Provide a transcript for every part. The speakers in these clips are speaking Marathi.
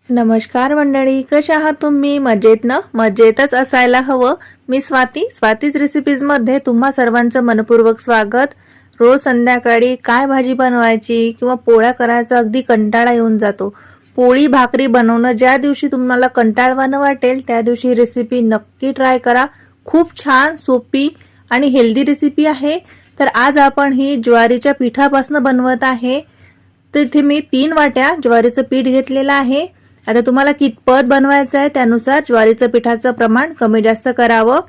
नमस्कार मंडळी, कशा आहात तुम्ही? मजेत ना? मजेतच असायला हवं. मी स्वातीच रेसिपीजमध्ये तुम्हा सर्वांचं मनपूर्वक स्वागत. रोज संध्याकाळी काय भाजी बनवायची किंवा पोळ्या करायचा अगदी कंटाळा येऊन जातो. पोळी भाकरी बनवणं ज्या दिवशी तुम्हाला कंटाळवाणं वाटेल त्या दिवशी रेसिपी नक्की ट्राय करा. खूप छान, सोपी आणि हेल्दी रेसिपी आहे. तर आज आपण ही ज्वारीच्या पिठापासून बनवत आहे. तर इथे मी 3 वाट्या ज्वारीचं पीठ घेतलेलं आहे. आता तुम्हाला कितपत बनवायचं आहे त्यानुसार ज्वारीचं पिठाचं प्रमाण कमी जास्त करावं.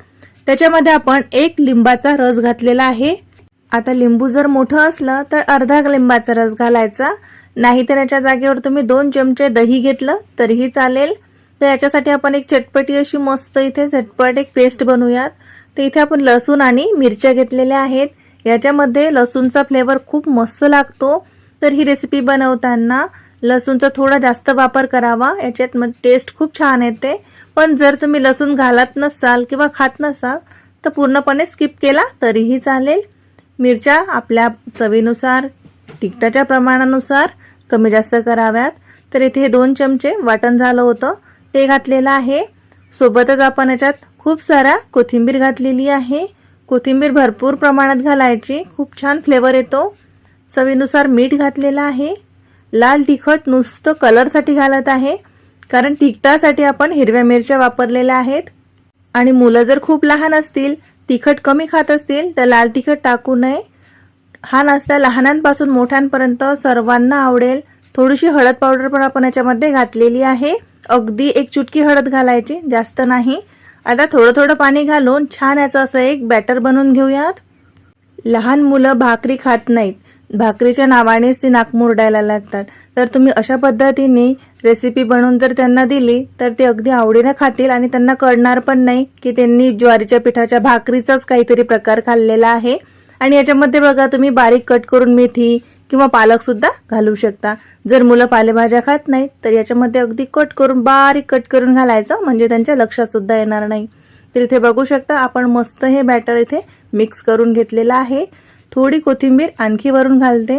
त्याच्यामध्ये आपण 1 लिंबाचा रस घातलेला आहे. आता लिंबू जर मोठं असलं तर अर्धा लिंबाचा रस घालायचा, नाहीतर याच्या जागेवर तुम्ही 2 चमचे दही घेतलं तरीही चालेल. तर याच्यासाठी आपण एक चटपटी अशी मस्त इथे झटपट एक पेस्ट बनवूयात. तर इथे आपण लसूण आणि मिरच्या घेतलेल्या आहेत. याच्यामध्ये लसूणचा फ्लेवर खूप मस्त लागतो. तर ही रेसिपी बनवताना लसूणचा थोडा जास्त वापर करावा, याच्यात टेस्ट खूप छान येते. पण जर तुम्ही लसूण घालत नसाल किंवा खात नसाल तर पूर्णपणे स्किप केला तरीही चालेल. मिरच्या आपल्या चवीनुसार, तिखटाच्या प्रमाणानुसार कमी जास्त कराव्यात. तर इथे 2 चमचे वाटण झालं होतं ते घातलेलं आहे. सोबतच आपण याच्यात खूप सारा कोथिंबीर घातलेली आहे. कोथिंबीर भरपूर प्रमाणात घालायची, खूप छान फ्लेवर येतो. चवीनुसार मीठ घातलेलं आहे. लाल तिखट नुसतं कलरसाठी घालत आहे, कारण तिखटासाठी आपण हिरव्या मिरच्या वापरलेल्या आहेत. आणि मुलं जर खूप लहान असतील, तिखट कमी खात असतील तर लाल तिखट टाकू नये. हा नाश्ता लहानांपासून मोठ्यांपर्यंत सर्वांना आवडेल. थोडीशी हळद पावडर पण आपण याच्यामध्ये घातलेली आहे. अगदी 1 चुटकी हळद घालायची, जास्त नाही. आता थोडं थोडं पाणी घालून छान याचं असं एक बॅटर बनवून घेऊयात. लहान मुलं भाकरी खात नाहीत, भाकरीच्या नावानेच ती नाक मुरडायला लागतात. तर तुम्ही अशा पद्धतीने रेसिपी बनवून जर त्यांना दिली तर ते अगदी आवडीने खातील आणि त्यांना कळणार पण नाही की त्यांनी ज्वारीच्या पिठाच्या भाकरीचाच काहीतरी प्रकार खाल्लेला आहे. आणि याच्यामध्ये बघा, तुम्ही बारीक कट करून मेथी किंवा पालक सुद्धा घालू शकता. जर मुलं पालेभाज्या खात नाहीत तर याच्यामध्ये अगदी बारीक कट करून घालायचं, म्हणजे त्यांच्या लक्षात सुद्धा येणार नाही. तर इथे बघू शकता आपण मस्त हे बॅटर इथे मिक्स करून घेतलेलं आहे. थोडी कोथिंबीर आणखी वरून घालते,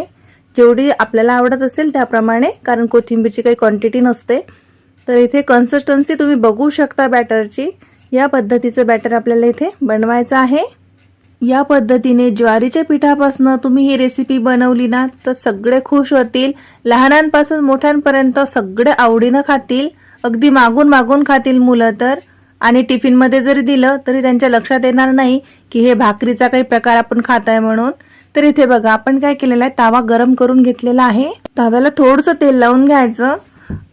जेवढी आपल्याला आवडत असेल त्याप्रमाणे, कारण कोथिंबीरची काही क्वांटिटी नसते. तर इथे कन्सिस्टन्सी तुम्ही बघू शकता बॅटरची. या पद्धतीचं बॅटर आपल्याला इथे बनवायचं आहे. या पद्धतीने ज्वारीच्या पिठापासून तुम्ही ही रेसिपी बनवली ना तर सगळे खुश होतील. लहानांपासून मोठ्यांपर्यंत सगळे आवडीनं खातील, अगदी मागून खातील मुलं तर. आणि टिफिनमध्ये जरी दिलं तरी त्यांच्या लक्षात येणार नाही की हे भाकरीचा काही प्रकार आपण खात आहे म्हणून. तर इथे बघा, आपण काय केलेलं आहे, तावा गरम करून घेतलेला आहे. तव्याला थोडंसं तेल लावून घ्यायचं,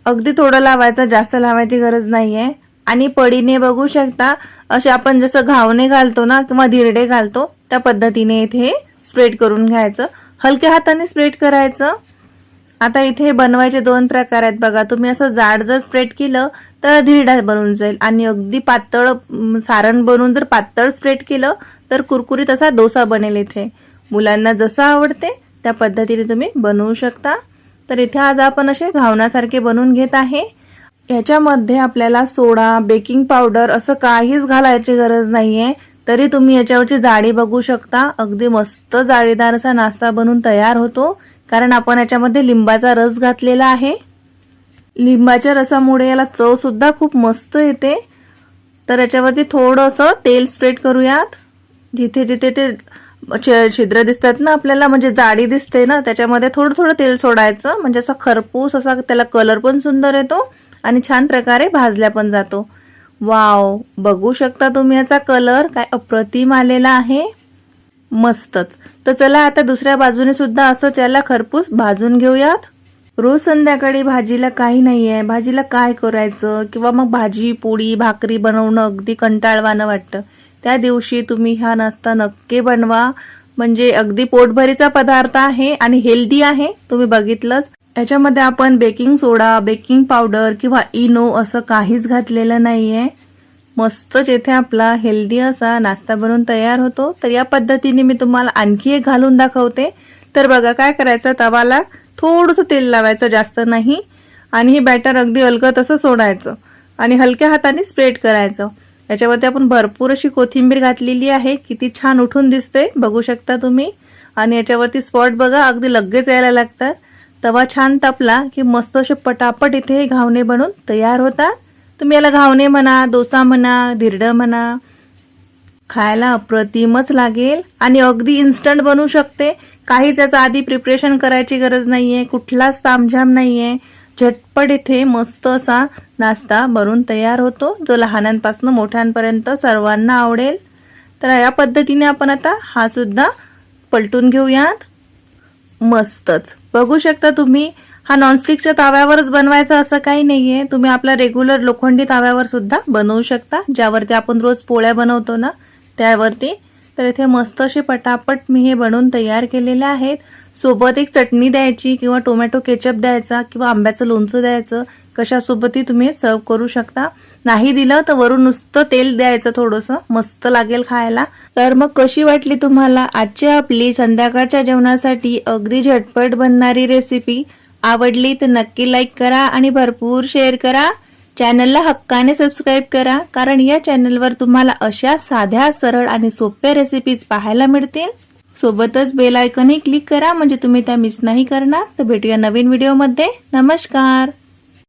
अगदी थोडं लावायचं, जास्त लावायची गरज नाहीये. आणि पडीने बघू शकता असे आपण जसं घावणे घालतो ना किंवा धिरडे घालतो त्या पद्धतीने इथे स्प्रेड करून घ्यायचं, हलक्या हाताने स्प्रेड करायचं. आता इथे बनवायचे 2 प्रकार आहेत बघा. तुम्ही असं जाड जर स्प्रेड केलं तर धिरडा बनून जाईल, आणि अगदी पातळ सारण बनवून जर पातळ स्प्रेड केलं तर कुरकुरीत असा डोसा बनेल. इथे मुलांना जसं आवडते त्या पद्धतीने तुम्ही बनवू शकता. तर इथे आज आपण असे घावण्यासारखे बनवून घेत आहे. याच्यामध्ये आपल्याला सोडा, बेकिंग पावडर असं काहीच घालायची गरज नाहीये. तरी तुम्ही याच्यावरची जाडी बघू शकता, अगदी मस्त जाळीदार असा नाश्ता बनून तयार होतो, कारण आपण याच्यामध्ये लिंबाचा रस घातलेला आहे. लिंबाच्या रसामुळे याला चव सुद्धा खूप मस्त येते. तर याच्यावरती थोडंसं तेल स्प्रेड करूयात. जिथे जिथे ते छिद्र दिसतात ना आपल्याला, म्हणजे जाडी दिसते ना, त्याच्यामध्ये थोडं थोडं तेल सोडायचं, म्हणजे असा खरपूस असा त्याला कलर पण सुंदर येतो आणि छान प्रकारे भाजल्या पण जातो. वाव, बघू शकता तुम्ही याचा कलर काय अप्रतिम आलेला आहे, मस्तच. तर चला आता दुसऱ्या बाजूने सुद्धा असंच याला खरपूस भाजून घेऊयात. रोज संध्याकाळी भाजीला काही नाहीये, भाजीला काय करायचं, किंवा मग भाजी पोळी भाकरी बनवणं अगदी कंटाळवाणं वाटतं, त्या दिवशी तुम्ही हा नाश्ता नक्की बनवा. म्हणजे अगदी पोटभरीचा पदार्थ आहे आणि हेल्दी आहे. तुम्ही बघितलंच, याच्यामध्ये आपण बेकिंग सोडा, बेकिंग पावडर किंवा इनो असं काहीच घातलेलं नाहीये. मस्तच येथे आपला हेल्दी असा नाश्ता बनवून तयार होतो. तर या पद्धतीने मी तुम्हाला आणखी एक घालून दाखवते. तर बघा, काय करायचं, तवाला थोडंसं तेल लावायचं, जास्त नाही. आणि हे बॅटर अगदी अलगद असं सोडायचं आणि हलक्या हाताने स्प्रेड करायचं. याच्यावरती आपण भरपूर अशी कोथिंबीर घातलेली आहे, किती छान उठून दिसते बघू शकता तुम्ही. आणि याच्यावरती स्पॉट बघा, अगदी लगेच यायला लागतात. तवा छान तापला की मस्त असे पटापट इथे घावणे बनून तयार होतात. तुम्ही याला घावणे म्हणा, डोसा म्हणा, धिरडं म्हणा, खायला अप्रतिमच लागेल आणि अगदी इन्स्टंट बनवू शकते. काहीच याचं आधी प्रिपरेशन करायची गरज नाही आहे, कुठलाच तामझाम नाही आहे. झटपट इथे मस्त असा नाश्ता बनून तयार होतो, जो लहानांपासून मोठ्यांपर्यंत सर्वांना आवडेल. तर या पद्धतीने आपण आता हा सुद्धा पलटून घेऊयात. मस्तच बघू शकता तुम्ही. हा नॉनस्टिकच्या ताव्यावरच बनवायचा असं काही नाही आहे, तुम्ही आपला रेग्युलर लोखंडी ताव्यावर सुद्धा बनवू शकता, ज्यावरती आपण रोज पोळ्या बनवतो ना त्यावरती. तर इथे मस्त असे पटापट मी हे बनवून तयार केलेले आहेत. सोबत एक चटणी द्यायची किंवा टोमॅटो केचप द्यायचा किंवा आंब्याचं लोणचं द्यायचं, कशासोबतही तुम्ही सर्व करू शकता. नाही दिलं तर वरून नुसतं तेल द्यायचं थोडंसं, मस्त लागेल खायला. तर मग कशी वाटली तुम्हाला आजची आपली संध्याकाळच्या जेवणासाठी अगदी झटपट बनणारी रेसिपी? आवडली तर नक्की लाईक करा आणि भरपूर शेअर करा. चॅनलला हक्काने सबस्क्राईब करा, कारण या चॅनलवर तुम्हाला अशा साध्या, सरळ आणि सोप्या रेसिपीज पाहायला मिळतील. सोबतच बेल आयकॉनही क्लिक करा, म्हणजे तुम्ही त्या मिस नाही करणार. तर भेटूया नवीन व्हिडिओमध्ये. नमस्कार.